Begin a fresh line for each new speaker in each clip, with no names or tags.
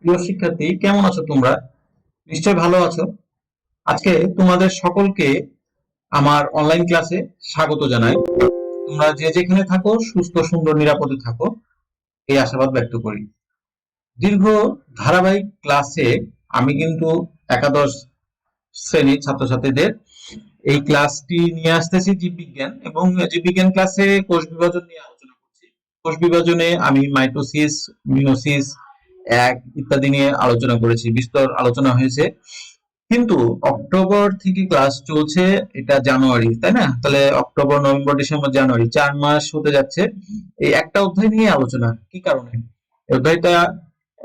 প্রিয় শিক্ষার্থী, কেমন আছো তোমরা? নিশ্চয় ভালো আছো। আজকে তোমাদের সকলকে আমার অনলাইন ক্লাসে স্বাগত জানাই। তোমরা যে যেখানে থাকো সুস্থ সুন্দর নিরাপদে থাকো, এই আশাবাদ ব্যক্ত করি। দীর্ঘ ধারাবাহিক ক্লাসে আমি কিন্তু একাদশ শ্রেণীর ছাত্রছাত্রীদের এই ক্লাসটি নিয়ে আসতেছি জীববিজ্ঞান, এবং জীববিজ্ঞান ক্লাসে কোষ বিভাজন নিয়ে আলোচনা করছি। কোষ বিভাজনে আমি মাইটোসিস, মিওসিস এক ইত্যাদি নিয়ে আলোচনা করেছি, বিস্তর আলোচনা হয়েছে। কিন্তু অক্টোবর থেকে ক্লাস চলছে, এটা জানুয়ারি, তাই না? তাহলে অক্টোবর, নভেম্বর, ডিসেম্বর, জানুয়ারি 4 মাস হতে যাচ্ছে এই একটা অধ্যায় নিয়ে আলোচনা। কি কারণে? এই অধ্যায়টা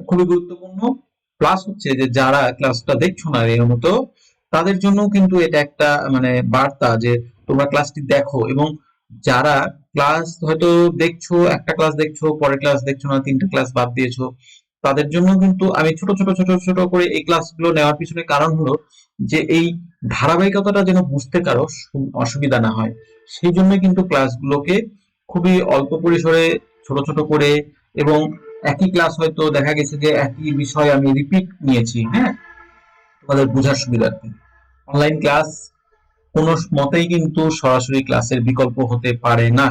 খুবই গুরুত্বপূর্ণ। প্লাস হচ্ছে যে যারা ক্লাসটা দেখছো না নিয়মিত, তাদের জন্য কিন্তু এটা একটা মানে বার্তা যে তোমরা ক্লাসটি দেখো, এবং যারা ক্লাস হয়তো দেখছো, একটা ক্লাস দেখছো, পরের ক্লাস দেখছো না, 3টে ক্লাস বাদ দিয়েছো, তাদের জন্য কিন্তু আমি ছোট ছোট ছোট ছোট করে এই ক্লাসগুলো নেওয়ার পিছনে কারণ হলো যে এই ধারাবাহিকতাটা যেন বুঝতে কারো অসুবিধা না হয়। সেই জন্য কিন্তু ক্লাসগুলোকে খুবই অল্প পরিসরে ছোট ছোট করে, এবং একই ক্লাস হয়তো দেখা গেছে যে একই বিষয় আমি রিপিট নিয়েছি, হ্যাঁ, তোমাদের বোঝার সুবিধার্থে। অনলাইন ক্লাস কোনো মতেই কিন্তু সরাসরি ক্লাসের বিকল্প হতে পারে না।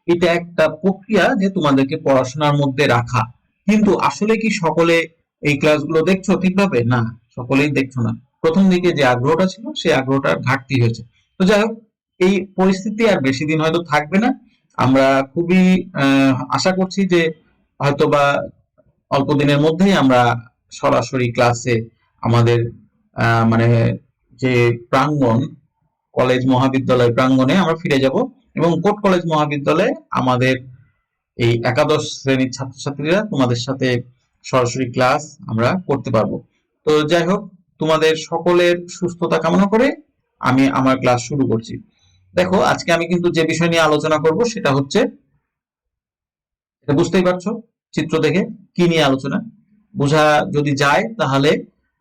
এটা একটা প্রক্রিয়া যে তোমাদেরকে পড়াশোনার মধ্যে রাখা। কিন্তু আসলে কি সকলে এই ক্লাসগুলো দেখছো ঠিকভাবে? না, সকলেই দেখছো না। প্রথম দিকে যে আগ্রহটা ছিল সেই আগ্রহটার ঘাটতি হয়েছে। তো যাই হোক, এই পরিস্থিতি আর বেশি দিন হয়তো থাকবে না। আমরা খুবই আশা করছি যে হয়তোবা অল্প দিনের মধ্যেই আমরা সরাসরি ক্লাসে আমাদের মানে যে প্রাঙ্গণ, কলেজ মহাবিদ্যালয় প্রাঙ্গণে আমরা ফিরে যাব, এবং কোট কলেজ মহাবিদ্যালয়ে আমাদের এই একাদশ শ্রেণীর ছাত্রছাত্রীরা তোমাদের সাথে সরাসরি ক্লাস আমরা করতে পারবো। তো যাই হোক, তোমাদের সকলের সুস্থতা কামনা করে আমি আমার ক্লাস শুরু করছি। দেখো, আজকে আমি কিন্তু যে বিষয় নিয়ে আলোচনা করব সেটা হচ্ছে, এটা বুঝতেই পারছো চিত্র দেখে কি নিয়ে আলোচনা। বোঝা যদি যায় তাহলে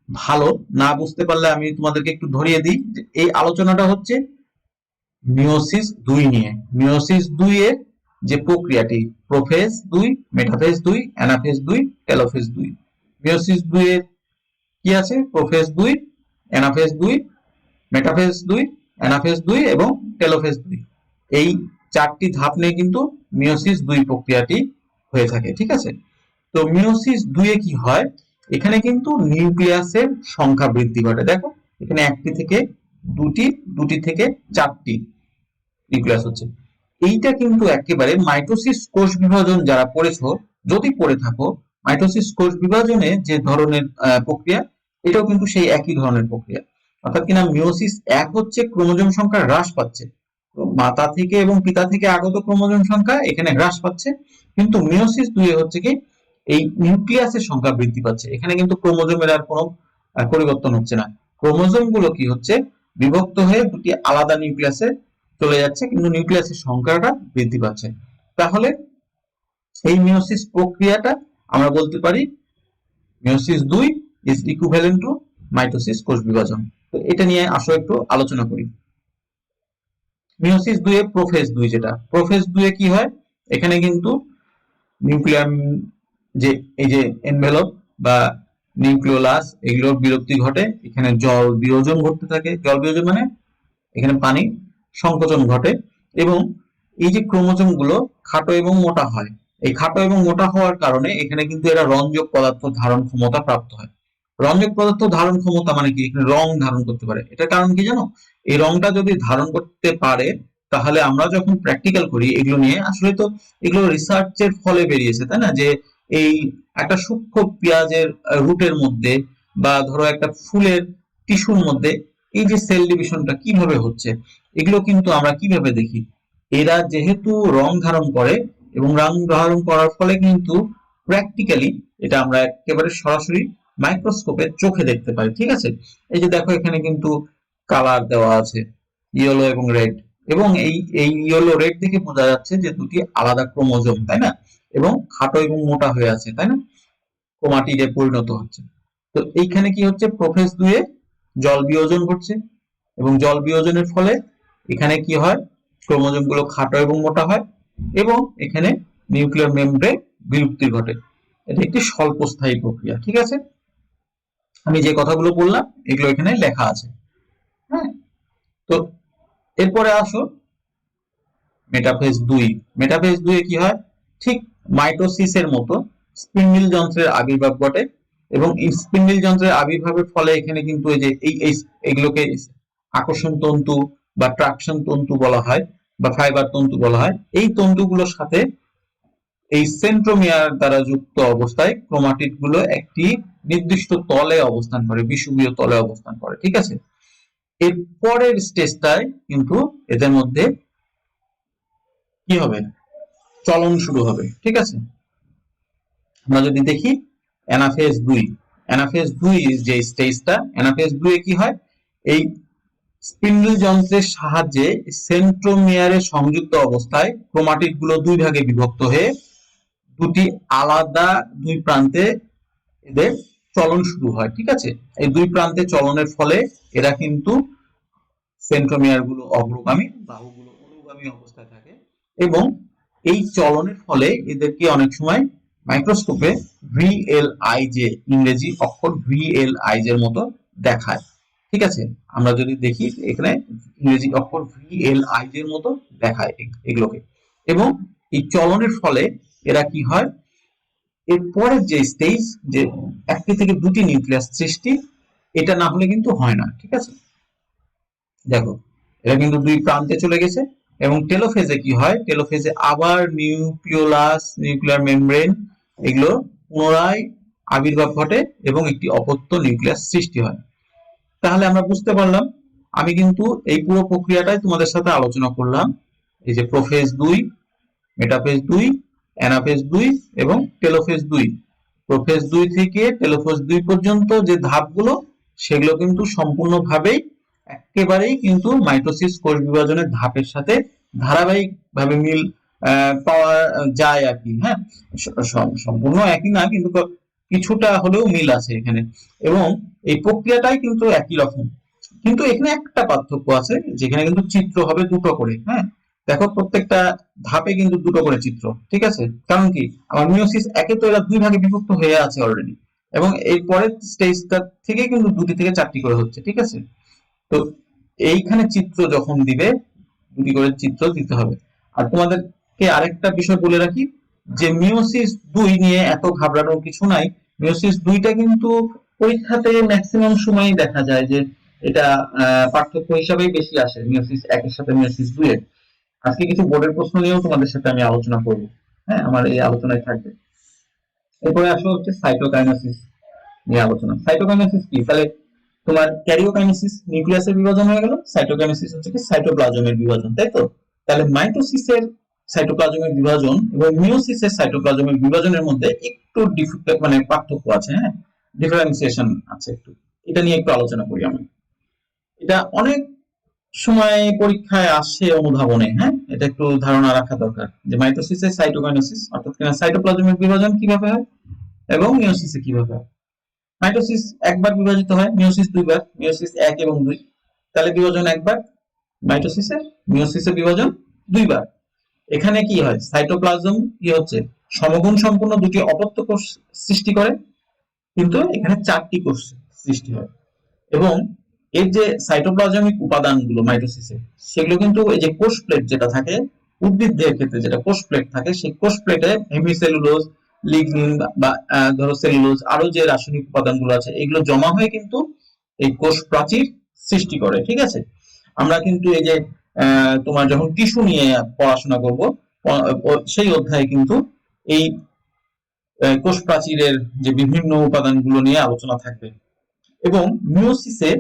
ভালো, না বুঝতে পারলে আমি তোমাদেরকে একটু ধরিয়ে দিই যে এই আলোচনাটা হচ্ছে মিওসিস দুই নিয়ে। মিওসিস দুই এর যে প্রক্রিয়াটি, প্রোফেজ দুই, মেটাফেজ দুই, অ্যানাফেজ দুই, টেলোফেজ দুই। মিওসিস দুই এর কি আছে? প্রোফেজ দুই, অ্যানাফেজ দুই, মেটাফেজ দুই, অ্যানাফেজ দুই এবং টেলোফেজ দুই। এই 4টি ধাপ নিয়ে কিন্তু মিওসিস দুই প্রক্রিয়াটি হয়ে থাকে, ঠিক আছে? তো মিওসিস দুইয়ে কি হয়? এখানে কিন্তু নিউক্লিয়াসের সংখ্যা বৃদ্ধি ঘটে। দেখো, এখানে একটি থেকে দুটি, দুটি থেকে চারটি নিউক্লিয়াস হচ্ছে। এইটা কিন্তু একেবারে মাইটোসিস কোষ বিভাজন যারা পড়েছো, যদি পড়ে থাকো, মাইটোসিস কোষ বিভাজনে যে ধরনের প্রক্রিয়া, এটাও কিন্তু সেই একই ধরনের প্রক্রিয়া। অর্থাৎ কিনা মিওসিস এক হচ্ছে ক্রোমোজোম সংখ্যা হ্রাস পাচ্ছে, মাতা থেকে এবং পিতা থেকে আগত ক্রোমোজোম সংখ্যা এখানে হ্রাস পাচ্ছে। কিন্তু মিওসিস দুই হচ্ছে কি, এই নিউক্লিয়াসের সংখ্যা বৃদ্ধি পাচ্ছে। এখানে কিন্তু ক্রোমোজোমের আর কোনো পরিবর্তন হচ্ছে না। ক্রোমোজোম গুলো কি হচ্ছে, বিভক্ত হয়ে দুটি আলাদা নিউক্লিয়াসে চলে যাচ্ছে, কিন্তু নিউক্লিয়াসের সংখ্যাটা বৃদ্ধি পাচ্ছে। তাহলে এই মিওসিস প্রক্রিয়াটা আমরা বলতে পারি মিওসিস দুই ইজ ইকুইভ্যালেন্ট টু মাইটোসিস কোষ বিভাজন। তো এটা নিয়ে আসো একটু আলোচনা করি। মিওসিস দুই এ প্রোফেজ দুই, যেটা প্রোফেজ দুই এ কি হয়, এখানে কিন্তু নিউক্লিয়ার যে এই যে এনভেলপ বা নিউক্লিওলাস, এগুলোর বিলুপ্তি ঘটে। এখানে জল বিয়োজন ঘটতে থাকে। জল বিয়োজন মানে এখানে পানি সংকোচন ঘটে, এবং এই যে ক্রোমোজোম গুলো খাটো এবং মোটা হয়, এই খাটো এবং মোটা হওয়ার কারণে এখানে কিন্তু এরা রঞ্জক পদার্থ ধারণ ক্ষমতা প্রাপ্ত হয়। রঞ্জক পদার্থ ধারণ ক্ষমতা মানে কি? এখানে রং ধারণ করতে পারে। এটার কারণ কি জানো? এই রংটা যদি ধারণ করতে পারে, তাহলে আমরা যখন প্র্যাকটিক্যাল করি এগুলো নিয়ে, আসলে তো এগুলো রিসার্চের ফলে বেরিয়েছে, তাই না? যে এই একটা সূক্ষ্ম পেঁয়াজের রুটের মধ্যে, বা ধরো একটা ফুলের টিস্যুর মধ্যে এই যে সেল ডিভিশনটা কিভাবে হচ্ছে, এগুলো কিন্তু আমরা কিভাবে দেখি? এরা যেহেতু রং ধারণ করে, এবং রং ধারণ করার ফলে কিন্তু প্র্যাকটিক্যালি এটা আমরা একেবারে সরাসরি মাইক্রোস্কোপে চোখে দেখতে পাই, ঠিক আছে? এই যে দেখো, এখানে কিন্তু কালার দেওয়া আছে, ইয়েলো এবং রেড, এবং এই এই ইয়েলো রেড থেকে বোঝা যাচ্ছে যে দুটি আলাদা ক্রোমোজোম, তাই না? এবং খাটো এবং মোটা হয়ে আছে, তাই না? ক্রোমাটিডে পরিণত হচ্ছে। তো এইখানে কি হচ্ছে, প্রোফেজ দুয়ে জল বিয়োজন ঘটছে, এবং জল বিয়োজনের ফলে এখানে কি হয়, ক্রোমোজোম গুলো খাটো এবং মোটা হয়, এবং এখানে নিউক্লিয়ার মেমব্রেন বিলুপ্তি ঘটে। এটা একটি স্বল্পস্থায়ী প্রক্রিয়া। ঠিক আছে, আমি যে কথাগুলো বললাম এগুলো এখানে লেখা আছে। হ্যাঁ, তো এরপরে আসো মেটাফেজ 2। মেটাফেজ 2 এ কি হয়? ঠিক মাইটোসিসের মতো স্পিন্ডল যন্ত্রের আবির্ভাব ঘটে, এবং এই স্পিন্ডল যন্ত্রের আবির্ভাবের ফলে এখানে কিন্তু এই যে এইগুলোকে আকর্ষণ তন্তু বা ট্রাকশন তন্তু বলা হয়, বা ফাইবার তন্তু বলা হয়। এই তন্তুগুলোর সাথে এই সেন্ট্রোমিয়ার দ্বারা যুক্ত অবস্থায় ক্রোমাটিড গুলো একটি নির্দিষ্ট তলে অবস্থান করে, বিষুবীয় তলে অবস্থান করে। ঠিক আছে, এর পরের স্টেজটায় কিন্তু এদের মধ্যে কি হবে? চলন শুরু হবে। ঠিক আছে, আমরা যদি দেখি অ্যানাফেজ 2, অ্যানাফেজ 2 যে স্টেজটা, অ্যানাফেজ 2 এ কি হয়? এই স্পিন্ডল যন্ত্রের সাহায্যে সেন্ট্রোমিয়ারে সংযুক্ত অবস্থায় ক্রোমাটিড গুলো দুই ভাগে বিভক্ত হয়ে দুটি আলাদা দুই প্রান্তে এদের চলন শুরু হয়। ঠিক আছে, এই দুই প্রান্তে চলনের ফলে এরা কিন্তু সেন্ট্রোমিয়ার গুলো অগ্রগামী, বাহুগুলো অনুগামী অবস্থায় থাকে, এবং এই চলনের ফলে এদেরকে অনেক সময় মাইক্রোস্কোপে ভিএলআইজে, ইংরেজি অক্ষর ভিএলআইজে এর মতো দেখায়। ঠিক আছে, আমরা যদি দেখি এখানে ইংরেজি অক্ষর ভিএলআইজে এর মতো দেখায় এগুলোকে। এবং এই চলনের ফলে এরা কি হয়? এর পরের যে স্টেজ, যে একটি থেকে দুটি নিউক্লিয়াস সৃষ্টি, এটা না হলে কিন্তু হয় না। ঠিক আছে, দেখো এটা কিন্তু দুই প্রান্তে চলে গেছে। এবং টেলোফেজে কি হয়? টেলোফেজে আবার নিউক্লিওলাস, নিউক্লিয়ার মেমব্রেন, এগুলো পুনরায় আবির্ভাব ঘটে এবং একটি অপত্য নিউক্লিয়াস সৃষ্টি হয়। তাহলে আমরা বুঝতে পারলাম, আমি কিন্তু এই পুরো প্রক্রিয়াটাই তোমাদের সাথে আলোচনা করলাম। এই যে প্রোফেজ 2, মেটাফেজ 2, অ্যানাফেজ 2 এবং টেলোফেজ 2। প্রোফেজ 2 থেকে টেলোফেজ 2 পর্যন্ত যে ধাপগুলো, সেগুলো কিন্তু সম্পূর্ণভাবেই একেবারেই কিন্তু মাইটোসিস কোষ বিভাজনের ধাপের সাথে ধারাবাহিকভাবে মিল পাওয়া যায় আর কি। হ্যাঁ, সম্পূর্ণ একই না, কিন্তু কিছুটা হলেও মিল আছে এখানে, এবং এই প্রক্রিয়াটাই কিন্তু একই রকম। কিন্তু এখানে একটা পার্থক্য আছে, যেখানে কিন্তু চিত্র হবে দুটো করে। হ্যাঁ, দেখো প্রত্যেকটা ধাপে কিন্তু দুটো করে চিত্র। ঠিক আছে, কারণ কি? আমার মিওসিস একে তো এরা দুই ভাগে বিভক্ত হয়ে আছে অলরেডি, এবং এই পরের স্টেজটা থেকে কিন্তু দুটি থেকে চারটি করে হচ্ছে। ঠিক আছে, তো এইখানে চিত্র যখন দিবে, দুটি করে চিত্র দিতে হবে। আর তোমাদেরকে আরেকটা বিষয় বলে রাখি, যে মিওসিস 2 নিয়ে এত ঘাবড়ানোর কিছু নাই। মিওসিস 2টা কিন্তু পরীক্ষাতে ম্যাক্সিমাম সময়ই দেখা যায় যে এটা পার্থক্য হিসাবেই বেশি আসে মিওসিস 1 এর সাথে মিওসিস 2 এর। আজকে কিছু বোর্ডের প্রশ্ন নিয়েও তোমাদের সাথে আমি আলোচনা করব। হ্যাঁ, আমার এই আলোচনায় থাকবে। এরপরে আসলে হচ্ছে সাইটোকাইনেসিস নিয়ে আলোচনা। সাইটোকাইনেসিস কি? তাহলে তোমার ক্যারিওকাইনেসিস নিউক্লিয়াসের বিভাজন হয়ে গেল, সাইটোকাইনেসিস হচ্ছে কি সাইটোপ্লাজমের বিভাজন, তাই তো? তাহলে মাইটোসিসের সাইটোপ্লাজমের বিভাজন এবং মিওসিসের সাইটোপ্লাজমের বিভাজনের মধ্যে একটু মানে পার্থক্য আছে। হ্যাঁ, ডিফারেন্সিয়েশন আছে একটু। এটা নিয়ে একটু আলোচনা করি আমি। এটা অনেক সময় পরীক্ষায় আসে অনুধাবনে। হ্যাঁ, এটা একটু ধারণা রাখা দরকার যে মাইটোসিসের সাইটোকাইনেসিস অর্থাৎ সাইটোপ্লাজমের বিভাজন কিভাবে হয় এবং মিওসিসে কিভাবে হয়। মাইটোসিস একবার বিভাজিত হয়, মিওসিস দুইবার, মিওসিস 1 এবং 2। তাহলে বিভাজন একবার মাইটোসিসের, মিওসিসের বিভাজন দুইবার। এখানে কি হয়? সাইটোপ্লাজম কি হচ্ছে? সমগুণ সম্পূর্ণ দুটি অপত্য কোষ সৃষ্টি করে, কিন্তু এখানে চারটি কোষ সৃষ্টি হয়। এবং এর যে সাইটোপ্লাজমিক উপাদানগুলো মাইটোসিসে, সেগুলো কিন্তু এই যে কোষ প্লেট যেটা থাকে, উদ্ভিদদের ক্ষেত্রে যেটা কোষ প্লেট থাকে, সেই কোষ প্লেটে হেমিসেলুলোজ, লিগনিন বা ধরো সেলুলোজ, আরো যে রাসায়নিক উপাদানগুলো আছে, এগুলো জমা হয়ে কিন্তু এই কোষ প্রাচীর সৃষ্টি করে। ঠিক আছে, আমরা কিন্তু এই যে তোমার যখন টিস্যু নিয়ে পড়াশোনা করব, সেই অধ্যায়ে কিন্তু এই কোষ প্রাচীরের যে বিভিন্ন উপাদানগুলো নিয়ে আলোচনা থাকবে। এবং মিওসিসে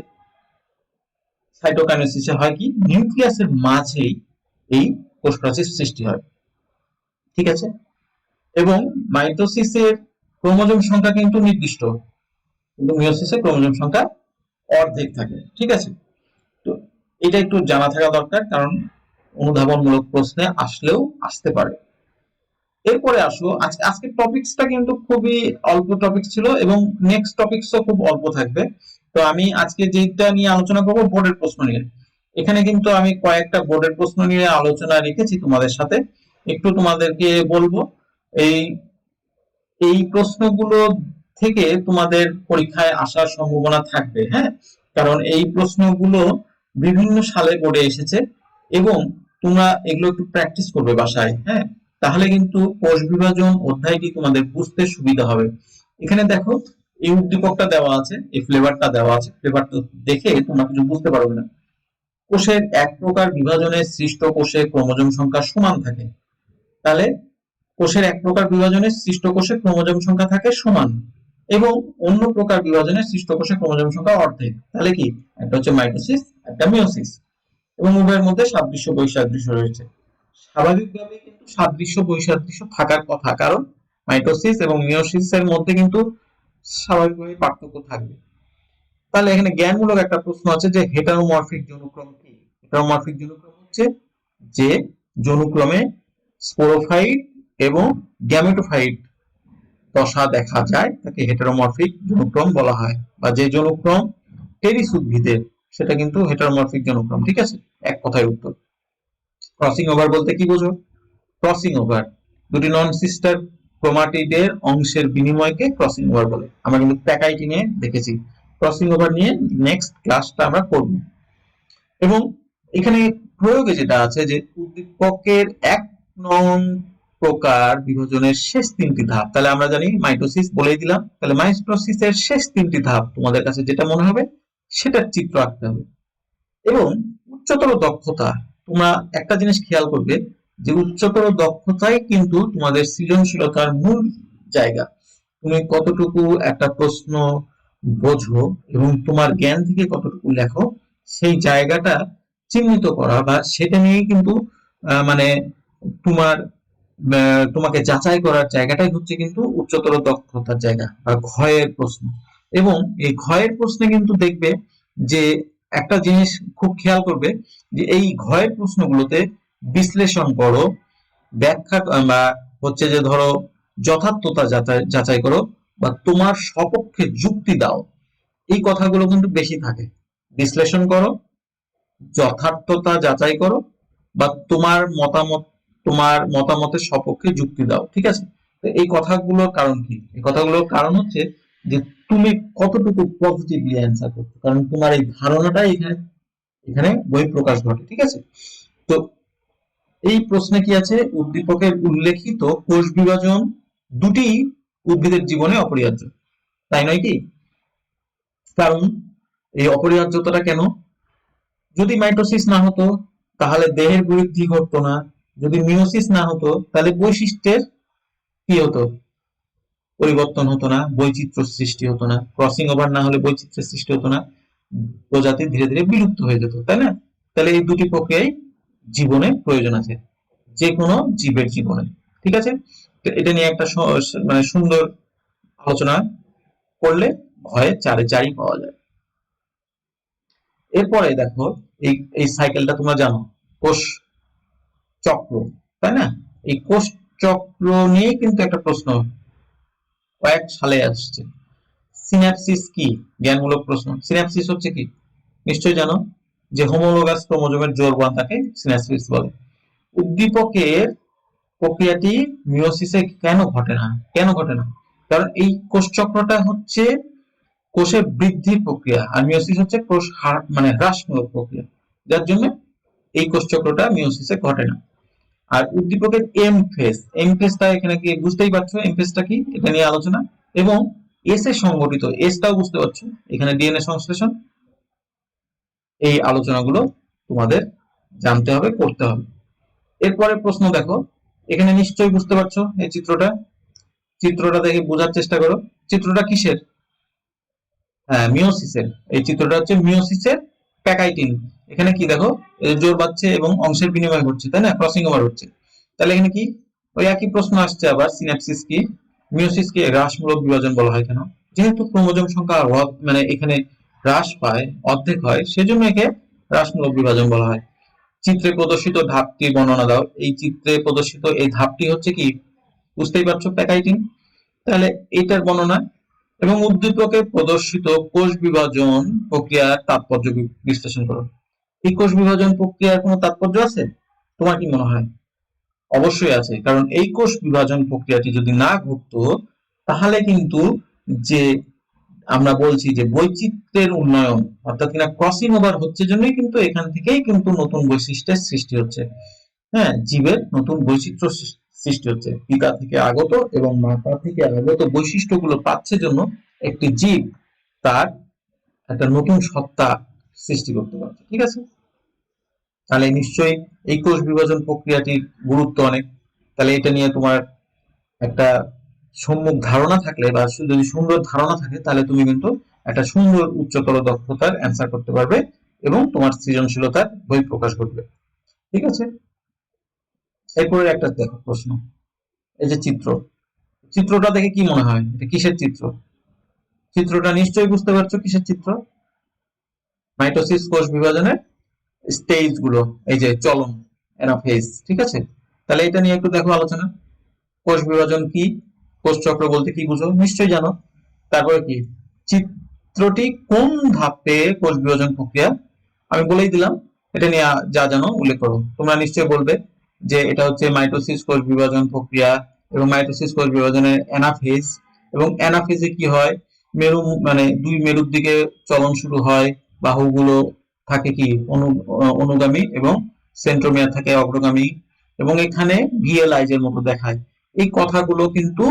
সাইটোকাইনেসিসে হয় কি? নিউক্লিয়াসের মাঝেই এই কোষ প্রাচীর সৃষ্টি হয়। ঠিক আছে, এবং মাইটোসিসের ক্রোমোজোম সংখ্যা কিন্তু নির্দিষ্ট, কিন্তু মিওসিসে ক্রোমোজোম সংখ্যা অর্ধেক থাকে। ঠিক আছে, তো এটা একটু জানা থাকা দরকার, কারণ অনুধাবনমূলক প্রশ্নে আসলেও আসতে পারে। এরপরে আসো আজকের টপিকসটা কিন্তু খুবই অল্প টপিক ছিল, এবং নেক্সট টপিকসও খুব অল্প থাকবে। তো আমি আজকে যেটা নিয়ে আলোচনা করবো বোর্ডের প্রশ্ন নিয়ে। এখানে কিন্তু আমি কয়েকটা বোর্ডের প্রশ্ন নিয়ে আলোচনা রেখেছি তোমাদের সাথে, একটু তোমাদেরকে বলবো। এই এই প্রশ্নগুলো থেকে তোমাদের পরীক্ষায় আসার সম্ভাবনা থাকবে, হ্যাঁ, কারণ এই প্রশ্নগুলো বিভিন্ন সালে বোর্ডে এসেছে এবং তোমরা এগুলো একটু প্র্যাকটিস করবে বাসায়, হ্যাঁ, তাহলে কিন্তু কোষ বিভাজন অধ্যায়টি তোমাদের বুঝতে সুবিধা হবে। এখানে দেখো এই উদ্দীপকটা দেওয়া আছে, এই ফ্লেভারটা দেওয়া আছে, ফ্লেভারটা দেখে তোমরা কিছু বুঝতে পারবে না। কোষের এক প্রকার বিভাজনে সৃষ্ট কোষে ক্রোমোজোম সংখ্যা সমান থাকে, তাহলে কোষের এক প্রকার বিভাজনে সৃষ্ট কোষে ক্রোমোজোম সংখ্যা থাকে সমান এবং অন্য প্রকার বিভাজনে সৃষ্ট কোষে ক্রোমোজোম সংখ্যা অর্ধেক, তাহলে কি একটা হচ্ছে মাইটোসিস, একটা মিওসিস এবং উভয়ের মধ্যে সাদৃশ্য বৈসাদৃশ্য রয়েছে। স্বাভাবিকভাবে কিন্তু সাদৃশ্য বৈসাদৃশ্য থাকার কথা, কারণ মাইটোসিস এবং মিওসিসের মধ্যে কিন্তু স্বাভাবিকভাবে পার্থক্য থাকবে। তাহলে এখানে জ্ঞানমূলক একটা প্রশ্ন আছে যে হেটারোমরফিক জনুক্রম কি? হেটারোমরফিক জনুক্রম হচ্ছে যে জনুক্রমে স্পোরোফাইট এবং গ্যামেটোফাইট দশা দেখা যায় তাকে হেটারোমরফিক জনুক্রম বলা হয়, বা যে জনুক্রম টেরিস উদ্ভিদের সেটা কিন্তু হেটারোমরফিক জনুক্রম। ঠিক আছে, এক কথায় উত্তর। ক্রসিং ওভার বলতে কি বোঝো? ক্রসিং ওভার দুটি নন সিস্টার ক্রোমাটিডের অংশের বিনিময়কে ক্রসিং ওভার বলে। আমরা কিন্তু প্যাকাইটি নিয়ে দেখেছি, ক্রসিং ওভার নিয়ে নেক্সট ক্লাসটা আমরা করব। এবং এখানে প্রয়োগে যেটা আছে যে উদ্দীপকের এক নং প্রকার বিভাজনের শেষ তিনটি ধাপ, তাহলে আমরা জানি মাইটোসিস বলেই দিলাম, তাহলে মাইটোসিসের শেষ তিনটি ধাপ তোমাদের কাছে যেটা মনে হবে সেটার চিত্র আঁকতে হবে। এবং উচ্চতর দক্ষতা, তোমরা একটা জিনিস খেয়াল করবে যে উচ্চতর দক্ষতাই কিন্তু তোমাদের সৃজনশীলতার মূল জায়গা। তুমি কতটুকু একটা প্রশ্ন বোঝো এবং তোমার জ্ঞান থেকে কতটুকু লেখো, সেই জায়গাটা চিহ্নিত করা বা সেটা নিয়ে কিন্তু মানে তোমার তোমাকে যাচাই করার জায়গাটাই হচ্ছে কিন্তু উচ্চতর দক্ষতার জায়গা বা ঘয়ের প্রশ্ন। এবং এই ঘয়ের প্রশ্নে কিন্তু দেখবে যে একটা জিনিস খুব খেয়াল করবে যে এই ঘয়ের প্রশ্নগুলোতে বিশ্লেষণ করো, ব্যাখ্যা বা হচ্ছে যে ধরো যথার্থতা যাচাই করো বা তোমার সপক্ষে যুক্তি দাও, এই কথাগুলো কিন্তু বেশি থাকে। বিশ্লেষণ করো, যথার্থতা যাচাই করো বা তোমার মতামতের সপক্ষে যুক্তি দাও। ঠিক আছে, তো এই কথাগুলোর কারণ কি? এই কথাগুলোর কারণ হচ্ছে যে তুমি কতটুকু পজিটিভলি অ্যান্সার করছো, কারণ তোমার এই ধারণাটাই এখানে এখানে বহিঃপ্রকাশ ঘটে। ঠিক আছে, তো এই প্রশ্নে কি আছে? উদ্দীপকের উল্লেখিত কোষ বিভাজন দুটি উদ্ভিদের জীবনে অপরিহার্য, তাই নয় কি? কারণ এই অপরিহার্যতাটা কেন? যদি মাইটোসিস না হতো তাহলে দেহের বৃদ্ধি ঘটতো না, যদি মিওসিস না হতো তাহলে বৈশিষ্ট্যের কি হতো? পরিবর্তন হতো না, বৈচিত্র্য সৃষ্টি হতো না, ক্রসিং ওভার না হলে বৈচিত্র্যের সৃষ্টি হতো না, প্রজাতি ধীরে ধীরে বিলুপ্ত হয়ে যেত, তাই না? তাহলে এই দুটি প্রক্রিয়াই জীবনে প্রয়োজন আছে, যে কোনো জীবের জীবনে। ঠিক আছে, তো এটা নিয়ে একটা মানে সুন্দর আলোচনা করলে ভয়ে চারে চারই পাওয়া যায়। এরপরে দেখো এই এই সাইকেলটা তোমরা জানো, কোষ চক্র, তাই না? এই কোষ চক্র নিয়ে কিন্তু একটা প্রশ্ন কয়েক সালে আসছে। সিন্যাপসিস কি? জ্ঞানমূলক প্রশ্ন। সিন্যাপসিস হচ্ছে কি? নিশ্চয়ই জানো যে হোমোলোগাস ক্রোমোজোমের জোড় বন্ধাকে সিন্যাপসিস বলে। উদ্দীপকের প্রক্রিয়াটি মিওসিসে কেন ঘটে না? কেন ঘটে না? কারণ এই কোষ চক্রটা হচ্ছে কোষের বৃদ্ধির প্রক্রিয়া আর মিওসিস হচ্ছে কোষ মানে হ্রাসমূলক প্রক্রিয়া, যার জন্য এই কোষ চক্রটা মিওসিসে ঘটে না। আর উদ্দীপকের এম ফেজটা এখানে কি বুঝতেই পারছো? এম ফেজটা কি এটা নিয়ে আলোচনা। এবং এস এ সংগঠিত, এসটাও বুঝতে পারছো, এখানে ডিএনএ সংশ্লেষণ। এই আলোচনাগুলো তোমাদের জানতে হবে, করতে হবে। এরপরে প্রশ্ন দেখো, এখানে নিশ্চয়ই বুঝতে পারছো এই চিত্রটা, চিত্রটা দেখে বোঝার চেষ্টা করো। চিত্রটা কিসের? হ্যাঁ, মিওসিসের। এই চিত্রটা হচ্ছে মিওসিসের প্যাকাইটিং। এখানে কি দেখো, জোর বাড়ছে এবং অংশের বিনিময় ঘটছে, তাই না? ক্রসিং ওভার হচ্ছে। তাহলে এখানে কি ওই একই প্রশ্ন আসছে আবার, সিন্যাপসিস কি? মিওসিস কে হ্রাসমূলক বিভাজন বলা হয় কেন? যেহেতু ক্রোমোজোম সংখ্যা মানে এখানে হ্রাস পায়, অর্ধেক হয়, সেজন্য একে হ্রাসমূলক বিভাজন বলা হয়। চিত্রে প্রদর্শিত ধাপটি বর্ণনা দাও। এই চিত্রে প্রদর্শিত এই ধাপটি হচ্ছে কি? বুঝতেই পারছো, প্যাকাইটিং। তাহলে এইটার বর্ণনা এবং উদ্দীপকে প্রদর্শিত কোষ বিভাজন প্রক্রিয়ার তাৎপর্য বিশ্লেষণ করো। এই কোষ বিভাজন প্রক্রিয়ার কোনো তাৎপর্য আছে? তোমার কি মনে হয়? অবশ্যই আছে, কারণ এই কোষ বিভাজন প্রক্রিয়াটি যদি না ঘটতো তাহলে কিন্তু যে আমরা বলছি যে বৈচিত্র্যের উন্নয়ন অর্থাৎ কিনা ক্রসিং ওভার হচ্ছে জন্যই কিন্তু এখান থেকেই কিন্তু নতুন বৈশিষ্ট্যের সৃষ্টি হচ্ছে। হ্যাঁ, জীবের নতুন বৈচিত্র্য সৃষ্টি হচ্ছে পিতা থেকে আগত এবং মাতা থেকে আগত বৈশিষ্ট্যগুলো পাচ্ছে জন্য একটি জীব তার একটা নতুন সত্তা সৃষ্টি করতে পারছে। ঠিক আছে, তাহলে নিশ্চয়ই এই কোষ বিভাজন প্রক্রিয়াটির গুরুত্ব অনেক। তাহলে এটা নিয়ে তোমার একটা সম্যক ধারণা থাকলে বা যদি সুন্দর ধারণা থাকে তাহলে তুমি কিন্তু একটা সুন্দর উচ্চতর দক্ষতার অ্যান্সার করতে পারবে এবং তোমার সৃজনশীলতার বই প্রকাশ করবে। ঠিক আছে, এরপরে একটা দেখো প্রশ্ন, এই যে চিত্রটা দেখে কি মনে হয় এটা কিসের চিত্র? চিত্রটা নিশ্চয়ই বুঝতে পারছো কিসের চিত্র। মাইটোসিস কোষ বিভাজনের স্টেজ গুলো, এই যে চলন, অ্যানাফেজ। ঠিক আছে, তাহলে এটা নিয়ে একটু দেখো আলোচনা। কোষ বিভাজন কি, কোষ চক্র বলতে কি বুঝো নিশ্চয়ই জানো। তারপরে কি চিত্রটি কোন ধাপে কোষ বিভাজন প্রক্রিয়া, আমি বলেই দিলাম। এটা নিয়ে যা জানো উল্লেখ করো। তোমরা নিশ্চয়ই বলবে যে এটা হচ্ছে মাইটোসিস কোষ বিভাজন প্রক্রিয়া এবং মাইটোসিস কোষ বিভাজনের অ্যানাফেজ। এবং অ্যানাফেজে কি হয়, মেরু মানে দুই মেরুর দিকে চলন শুরু হয়, বাহুগুলো থাকে কি অনুগামী এবং সেন্ট্রোমিয়ার থাকে অগ্রগামী, এবং এখানে ভিএলআইজ এর মতো দেখায়। এই কথাগুলো কিন্তু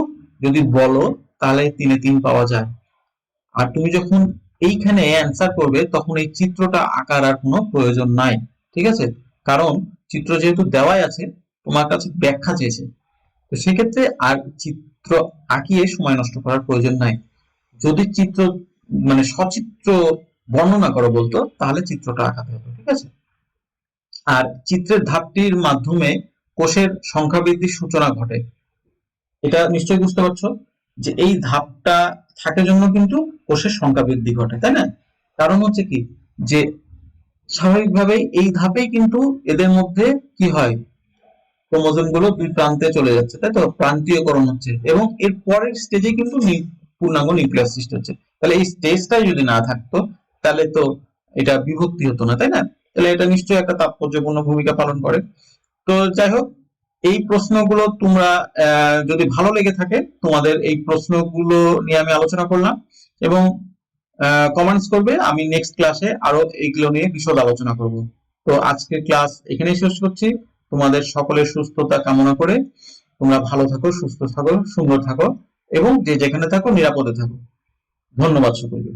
যদি বলো তাহলে 3-3 পাওয়া যায়। আর তুমি যখন এইখানে অ্যান্সার করবে তখন এই চিত্রটা আঁকার আর কোনো প্রয়োজন নাই। ঠিক আছে, কারণ চিত্র যেহেতু দেওয়াই আছে, তোমার কাছে ব্যাখ্যা চেয়েছে, তো সেক্ষেত্রে আর চিত্র আঁকিয়ে সময় নষ্ট করার প্রয়োজন নাই। যদি চিত্র মানে সচিত্র বর্ণনা করো বলতো তাহলে চিত্রটা আঁকাতে হতো। ঠিক আছে, আর চিত্রের ধাপটির মাধ্যমে কোষের সংখ্যা বৃদ্ধির সূচনা ঘটে। এটা নিশ্চয়ই বুঝতে পারছো যে এই ধাপটা থাকার জন্য কিন্তু কোষের সংখ্যা বৃদ্ধি ঘটে, তাই না? কারণ হচ্ছে কি যে স্বাভাবিকভাবেই এই ধাপেই কিন্তু এদের মধ্যে কি হয়, ক্রোমোজোম গুলো দুই প্রান্তে চলে যাচ্ছে, তাই তো প্রান্তীয়করণ হচ্ছে, এবং এর পরের স্টেজে কিন্তু পূর্ণাঙ্গ নিউক্লিয়াস সৃষ্টি হচ্ছে। তাহলে এই স্টেজটাই যদি না থাকতো তাহলে তো এটা বিভক্তি হতো না, তাই না? তাহলে এটা নিশ্চয়ই একটা তাৎপর্যপূর্ণ ভূমিকা পালন করে। তো যাই হোক, এই প্রশ্নগুলো তোমরা যদি ভালো লেগে থাকে, তোমাদের এই প্রশ্নগুলো নিয়ে আমি আলোচনা করলাম এবং কমেন্টস করবে, আমি নেক্সট ক্লাসে আরো এইগুলো নিয়ে বিশদ আলোচনা করব। তো আজকের ক্লাস এখানেই শেষ করছি। তোমাদের সকলের সুস্থতা কামনা করে তোমরা ভালো থাকো, সুস্থ থাকো, সুন্দর থাকো এবং যে যেখানে থাকো নিরাপদে থাকো। ধন্যবাদ সকলকে।